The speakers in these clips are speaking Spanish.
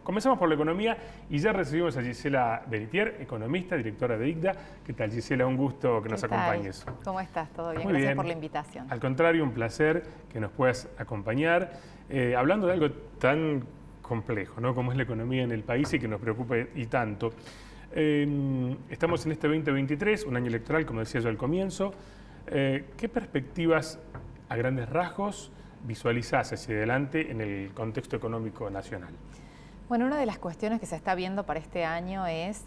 Comenzamos por la economía y ya recibimos a Gisela Beritier, economista, directora de ICDA. ¿Qué tal, Gisela? Un gusto que nos acompañes. ¿Cómo estás? ¿Todo bien? Muy Gracias bien. por la invitación. Al contrario, un placer que nos puedas acompañar. Hablando de algo tan complejo, ¿no?, como es la economía en el país y que nos preocupa y tanto. Estamos en este 2023, un año electoral, como decía yo al comienzo. ¿Qué perspectivas, a grandes rasgos, visualizás hacia adelante en el contexto económico nacional? Bueno, una de las cuestiones que se está viendo para este año es,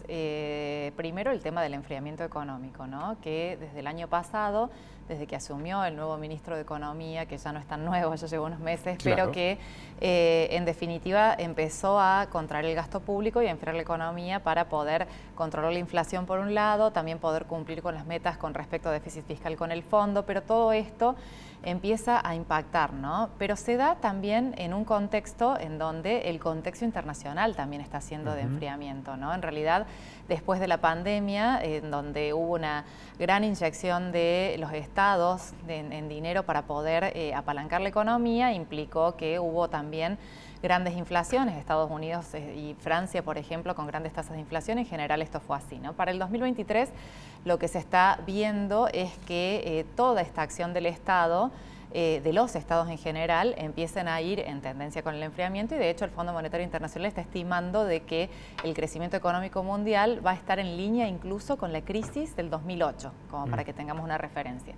primero, el tema del enfriamiento económico, ¿no? Que desde el año pasado, desde que asumió el nuevo ministro de Economía, que ya no es tan nuevo, ya lleva unos meses, claro, pero que en definitiva empezó a contraer el gasto público y a enfriar la economía para poder controlar la inflación por un lado, también poder cumplir con las metas con respecto a déficit fiscal con el fondo, pero todo esto empieza a impactar, ¿no? Pero se da también en un contexto en donde el contexto internacional también está siendo de enfriamiento, ¿no? En realidad, después de la pandemia, en donde hubo una gran inyección de los estados en dinero para poder apalancar la economía, implicó que hubo también grandes inflaciones, Estados Unidos y Francia, por ejemplo, con grandes tasas de inflación. En general esto fue así, ¿no? Para el 2023 lo que se está viendo es que toda esta acción del Estado, de los estados en general, empiecen a ir en tendencia con el enfriamiento, y de hecho el Fondo Monetario Internacional está estimando de que el crecimiento económico mundial va a estar en línea incluso con la crisis del 2008, como para que tengamos una referencia.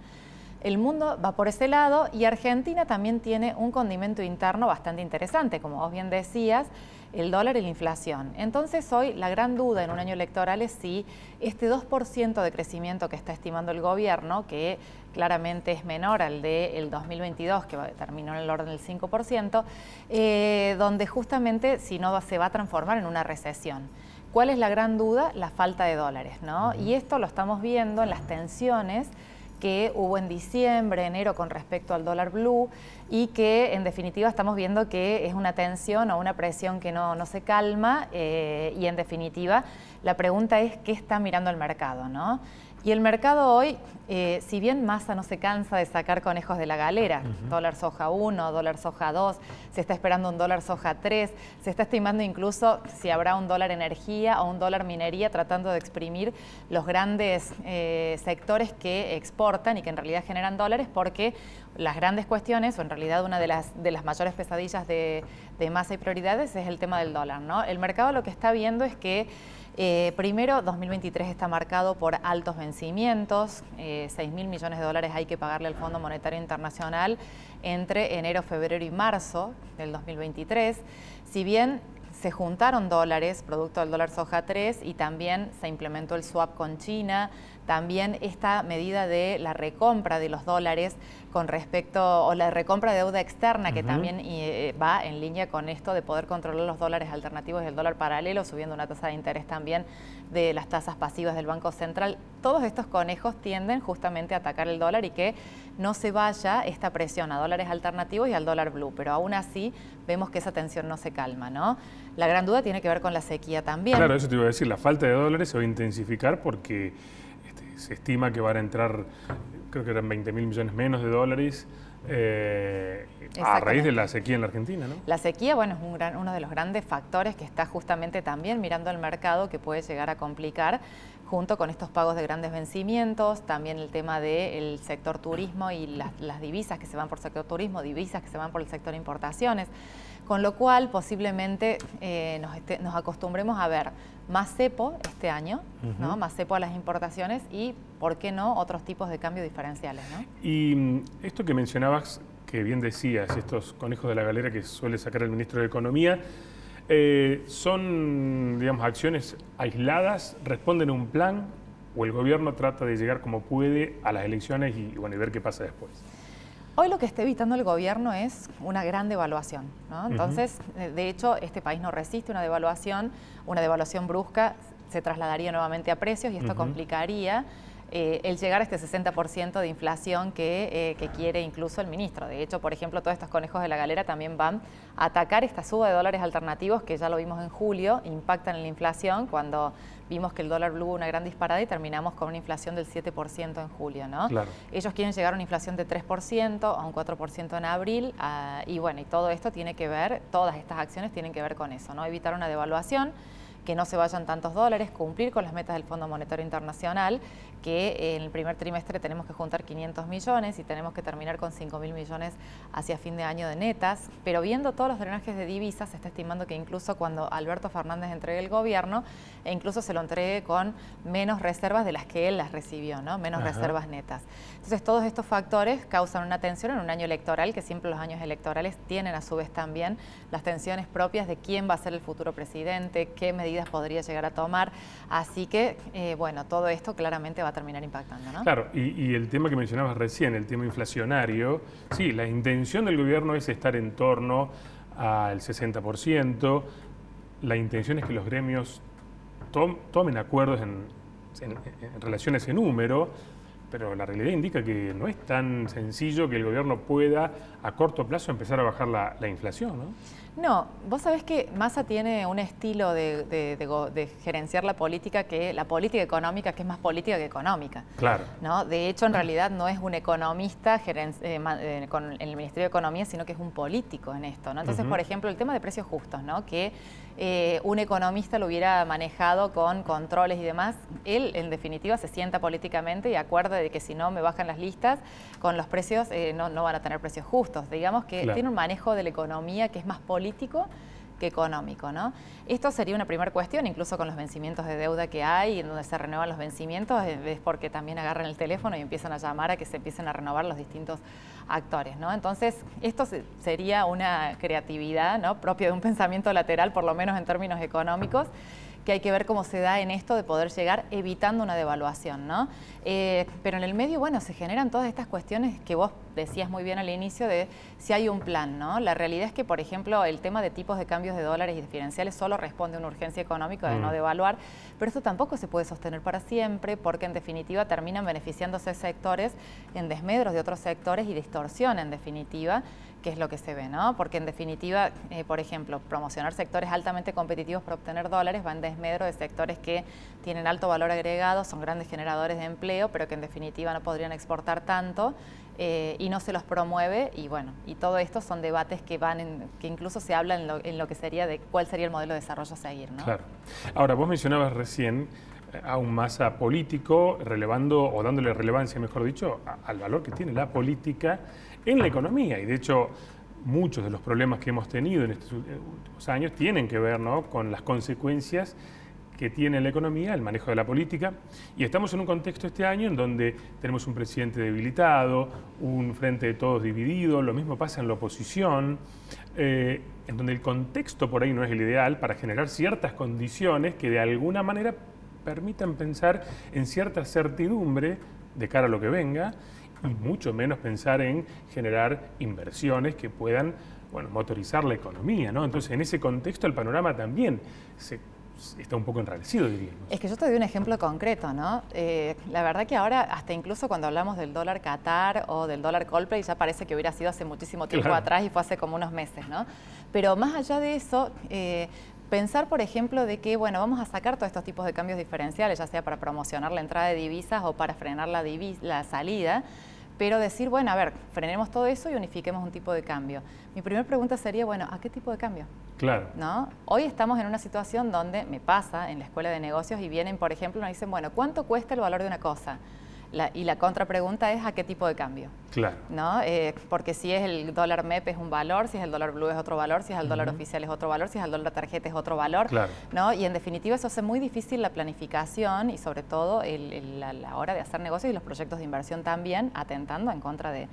El mundo va por ese lado y Argentina también tiene un condimento interno bastante interesante, como vos bien decías, el dólar y la inflación. Entonces hoy la gran duda en un año electoral es si este 2% de crecimiento que está estimando el gobierno, que claramente es menor al del 2022, que terminó en el orden del 5%, donde justamente si no se va a transformar en una recesión. ¿Cuál es la gran duda? La falta de dólares, ¿no? Y esto lo estamos viendo en las tensiones que hubo en diciembre, enero con respecto al dólar blue, y que en definitiva estamos viendo que es una tensión o una presión que no se calma, y en definitiva la pregunta es ¿qué está mirando el mercado, ¿no? Y el mercado hoy, si bien Massa no se cansa de sacar conejos de la galera, dólar soja 1, dólar soja 2, se está esperando un dólar soja 3, se está estimando incluso si habrá un dólar energía o un dólar minería, tratando de exprimir los grandes sectores que exportan y que en realidad generan dólares, porque las grandes cuestiones, o en realidad una de las mayores pesadillas de Massa y prioridades, es el tema del dólar, ¿no? El mercado lo que está viendo es que primero, 2023 está marcado por altos vencimientos, 6.000 millones de dólares hay que pagarle al Fondo Monetario Internacional entre enero, febrero y marzo del 2023. Si bien se juntaron dólares, producto del dólar soja 3, y también se implementó el swap con China, también esta medida de la recompra de los dólares con respecto, o la recompra de deuda externa, que también va en línea con esto de poder controlar los dólares alternativos y el dólar paralelo, subiendo una tasa de interés también de las tasas pasivas del Banco Central. Todos estos conejos tienden justamente a atacar el dólar y que no se vaya esta presión a dólares alternativos y al dólar blue, pero aún así vemos que esa tensión no se calma, ¿no? La gran duda tiene que ver con la sequía también. Claro, eso te iba a decir, la falta de dólares se va a intensificar porque se estima que van a entrar, creo que eran 20.000 millones menos de dólares a raíz de la sequía en la Argentina, ¿no? La sequía, bueno, es uno de los grandes factores que está justamente también mirando el mercado, que puede llegar a complicar, junto con estos pagos de grandes vencimientos, también el tema del sector turismo y las divisas que se van por sector turismo, divisas que se van por el sector importaciones, con lo cual posiblemente nos acostumbremos a ver más cepo este año, ¿no? Más cepo a las importaciones y, ¿por qué no?, otros tipos de cambio diferenciales, ¿no? Y esto que mencionabas, que bien decías, estos conejos de la galera que suele sacar el ministro de Economía, ¿son, digamos, acciones aisladas? ¿Responden a un plan? ¿O el gobierno trata de llegar como puede a las elecciones y ver qué pasa después? Hoy lo que está evitando el gobierno es una gran devaluación, ¿no? Entonces, de hecho, este país no resiste una devaluación brusca se trasladaría nuevamente a precios y esto complicaría el llegar a este 60% de inflación que quiere incluso el ministro. De hecho, por ejemplo, todos estos conejos de la galera también van a atacar esta suba de dólares alternativos que ya lo vimos en julio, impactan en la inflación cuando vimos que el dólar blue hubo una gran disparada y terminamos con una inflación del 7% en julio, ¿no? Claro. Ellos quieren llegar a una inflación de 3%, a un 4% en abril, y bueno, y todo esto tiene que ver, todas estas acciones tienen que ver con eso, ¿no? Evitar una devaluación, que no se vayan tantos dólares, cumplir con las metas del Fondo Monetario Internacional, que en el primer trimestre tenemos que juntar 500 millones y tenemos que terminar con 5.000 millones hacia fin de año de netas. Pero viendo todos los drenajes de divisas, se está estimando que incluso cuando Alberto Fernández entregue el gobierno, incluso se lo entregue con menos reservas de las que él las recibió, ¿no? Menos reservas netas. Entonces, todos estos factores causan una tensión en un año electoral, que siempre los años electorales tienen a su vez también las tensiones propias de quién va a ser el futuro presidente, qué medidas podría llegar a tomar. Así que, bueno, todo esto claramente va a terminar impactando, ¿no? Claro, y el tema que mencionabas recién, el tema inflacionario, sí, la intención del gobierno es estar en torno al 60%, la intención es que los gremios tomen acuerdos en relación a ese número, pero la realidad indica que no es tan sencillo que el gobierno pueda a corto plazo empezar a bajar la inflación, ¿no? No, vos sabés que Massa tiene un estilo de gerenciar la política económica que es más política que económica. Claro. ¿No? De hecho, en realidad no es un economista con el Ministerio de Economía, sino que es un político en esto, ¿no? Entonces, por ejemplo, el tema de precios justos, ¿no? Que un economista lo hubiera manejado con controles y demás, él en definitiva se sienta políticamente y acuerda de que si no me bajan las listas, con los precios no van a tener precios justos. Digamos que tiene un manejo de la economía que es más político que económico, ¿no? Esto sería una primera cuestión, incluso con los vencimientos de deuda que hay, en donde se renuevan los vencimientos, es porque también agarran el teléfono y empiezan a llamar a que se empiecen a renovar los distintos actores, ¿no? Entonces, esto sería una creatividad, ¿no? Propia de un pensamiento lateral, por lo menos en términos económicos, que hay que ver cómo se da en esto de poder llegar evitando una devaluación, ¿no? Pero en el medio, bueno, se generan todas estas cuestiones que vos decías muy bien al inicio de si hay un plan, ¿no? La realidad es que, por ejemplo, el tema de tipos de cambios de dólares y diferenciales solo responde a una urgencia económica de no devaluar, pero esto tampoco se puede sostener para siempre porque, en definitiva, terminan beneficiándose sectores en desmedros de otros sectores y distorsión, en definitiva, que es lo que se ve, ¿no? Porque en definitiva, por ejemplo, promocionar sectores altamente competitivos para obtener dólares va en desmedro de sectores que tienen alto valor agregado, son grandes generadores de empleo, pero que en definitiva no podrían exportar tanto y no se los promueve. Y bueno, y todo esto son debates que que incluso se habla en lo que sería de cuál sería el modelo de desarrollo a seguir, ¿no? Claro. Ahora, vos mencionabas recién a un Massa político, relevando o dándole relevancia, mejor dicho, al valor que tiene la política en la economía. Y de hecho, muchos de los problemas que hemos tenido en estos últimos años tienen que ver, ¿no?, con las consecuencias que tiene la economía, el manejo de la política. Y estamos en un contexto este año en donde tenemos un presidente debilitado, un frente de todos dividido, lo mismo pasa en la oposición, en donde el contexto por ahí no es el ideal para generar ciertas condiciones que de alguna manera permitan pensar en cierta certidumbre de cara a lo que venga y mucho menos pensar en generar inversiones que puedan, bueno, motorizar la economía, ¿no? Entonces, en ese contexto el panorama también está un poco enrarecido, diríamos. Es que yo te doy un ejemplo concreto, ¿no? La verdad que ahora, hasta incluso cuando hablamos del dólar Qatar o del dólar Coldplay, ya parece que hubiera sido hace muchísimo tiempo atrás y fue hace como unos meses, ¿no? Pero más allá de eso, pensar, por ejemplo, de que, bueno, vamos a sacar todos estos tipos de cambios diferenciales, ya sea para promocionar la entrada de divisas o para frenar la salida, pero decir, bueno, a ver, frenemos todo eso y unifiquemos un tipo de cambio. Mi primera pregunta sería, bueno, ¿a qué tipo de cambio? Claro. ¿No? Hoy estamos en una situación donde me pasa en la escuela de negocios y vienen, por ejemplo, y nos dicen, bueno, ¿cuánto cuesta el valor de una cosa? Y la contrapregunta es ¿a qué tipo de cambio? Claro. ¿No? Porque si es el dólar MEP es un valor, si es el dólar blue es otro valor, si es el dólar oficial es otro valor, si es el dólar tarjeta es otro valor. Claro. ¿No? Y en definitiva eso hace muy difícil la planificación y sobre todo la hora de hacer negocios y los proyectos de inversión también, atentando en contra de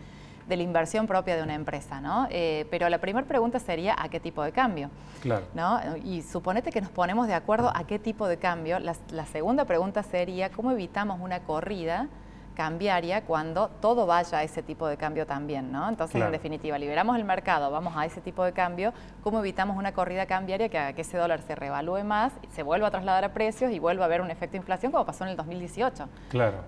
la inversión propia de una empresa, ¿no? Pero la primera pregunta sería ¿a qué tipo de cambio? Claro. ¿No? Y suponete que nos ponemos de acuerdo a qué tipo de cambio. La segunda pregunta sería ¿cómo evitamos una corrida cambiaria cuando todo vaya a ese tipo de cambio también, ¿no? Entonces, en definitiva, liberamos el mercado, vamos a ese tipo de cambio, ¿cómo evitamos una corrida cambiaria que haga que ese dólar se revalúe más, se vuelva a trasladar a precios y vuelva a haber un efecto de inflación como pasó en el 2018?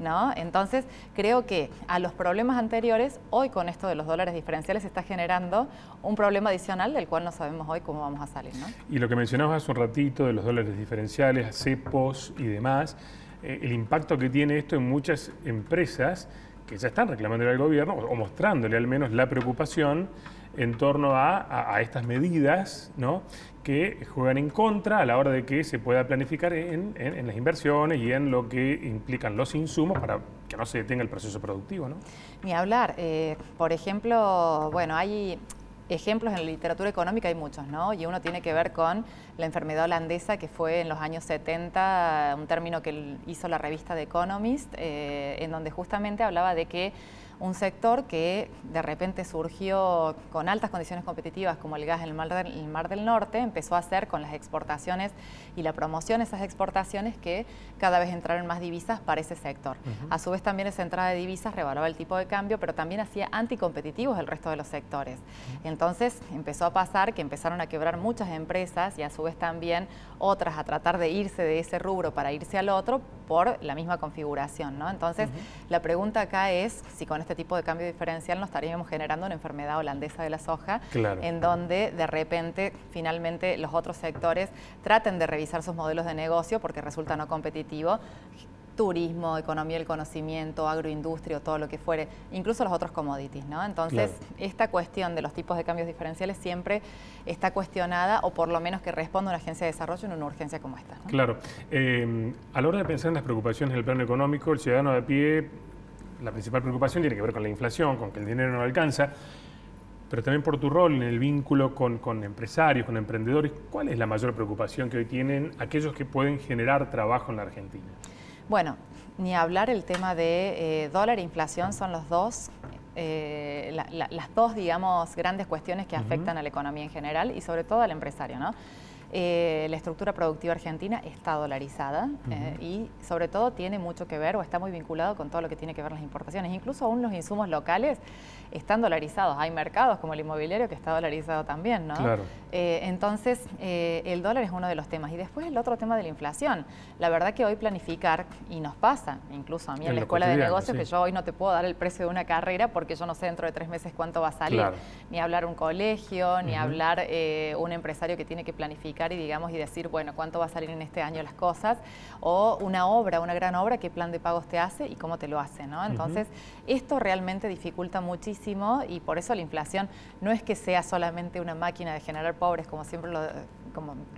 ¿No? Entonces, creo que a los problemas anteriores, hoy con esto de los dólares diferenciales se está generando un problema adicional del cual no sabemos hoy cómo vamos a salir, ¿no? Y lo que mencionabas hace un ratito de los dólares diferenciales, cepos y demás, el impacto que tiene esto en muchas empresas que ya están reclamándole al gobierno o mostrándole al menos la preocupación en torno a estas medidas, ¿no?, que juegan en contra a la hora de que se pueda planificar en las inversiones y en lo que implican los insumos para que no se detenga el proceso productivo, ¿no? Ni hablar. Por ejemplo, bueno, hay ejemplos en la literatura económica, hay muchos, ¿no? Y uno tiene que ver con la enfermedad holandesa, que fue en los años 70, un término que hizo la revista The Economist, en donde justamente hablaba de que un sector que de repente surgió con altas condiciones competitivas como el gas en el Mar del Norte, empezó a hacer con las exportaciones y la promoción de esas exportaciones que cada vez entraron más divisas para ese sector. A su vez también esa entrada de divisas revaluaba el tipo de cambio, pero también hacía anticompetitivos el resto de los sectores. Entonces empezó a pasar que empezaron a quebrar muchas empresas y a su vez también otras a tratar de irse de ese rubro para irse al otro por la misma configuración, ¿no? Entonces la pregunta acá es si con este tipo de cambio diferencial nos estaríamos generando una enfermedad holandesa de la soja, en donde de repente finalmente los otros sectores traten de revisar sus modelos de negocio porque resulta no competitivo. Turismo, economía del conocimiento, agroindustria, todo lo que fuere, incluso los otros commodities, ¿no? Entonces, esta cuestión de los tipos de cambios diferenciales siempre está cuestionada, o por lo menos que responda una agencia de desarrollo en una urgencia como esta, ¿no? Claro. A la hora de pensar en las preocupaciones del plano económico, el ciudadano de a pie, la principal preocupación tiene que ver con la inflación, con que el dinero no alcanza, pero también por tu rol en el vínculo con empresarios, con emprendedores. ¿Cuál es la mayor preocupación que hoy tienen aquellos que pueden generar trabajo en la Argentina? Bueno, ni hablar el tema de dólar e inflación son los dos, las dos, digamos, grandes cuestiones que afectan a la economía en general y sobre todo al empresario, ¿no? La estructura productiva argentina está dolarizada y sobre todo tiene mucho que ver o está muy vinculado con todo lo que tiene que ver las importaciones. Incluso aún los insumos locales están dolarizados. Hay mercados como el inmobiliario que está dolarizado también, ¿no? Entonces, el dólar es uno de los temas. Y después el otro tema de la inflación. La verdad que hoy planificar, y nos pasa, incluso a mí en la escuela de negocios, que yo hoy no te puedo dar el precio de una carrera porque yo no sé dentro de 3 meses cuánto va a salir. Ni hablar un colegio, ni hablar un empresario que tiene que planificar y digamos y decir, bueno, cuánto va a salir en este año las cosas, o una obra, una gran obra, qué plan de pagos te hace y cómo te lo hace, ¿no? Entonces, esto realmente dificulta muchísimo y por eso la inflación no es que sea solamente una máquina de generar pobres, como siempre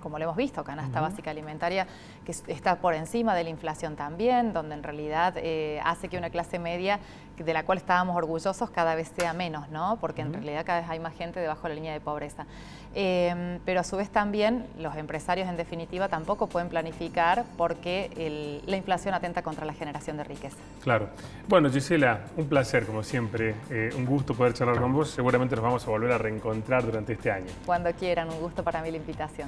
como lo hemos visto, canasta básica alimentaria que está por encima de la inflación también, donde en realidad hace que una clase media de la cual estábamos orgullosos cada vez sea menos, ¿no? Porque en realidad cada vez hay más gente debajo de la línea de pobreza. Pero a su vez también los empresarios en definitiva tampoco pueden planificar porque la inflación atenta contra la generación de riqueza. Claro. Bueno, Gisela, un placer como siempre, un gusto poder charlar con vos. Seguramente nos vamos a volver a reencontrar durante este año. Cuando quieran, un gusto para mí la invitación.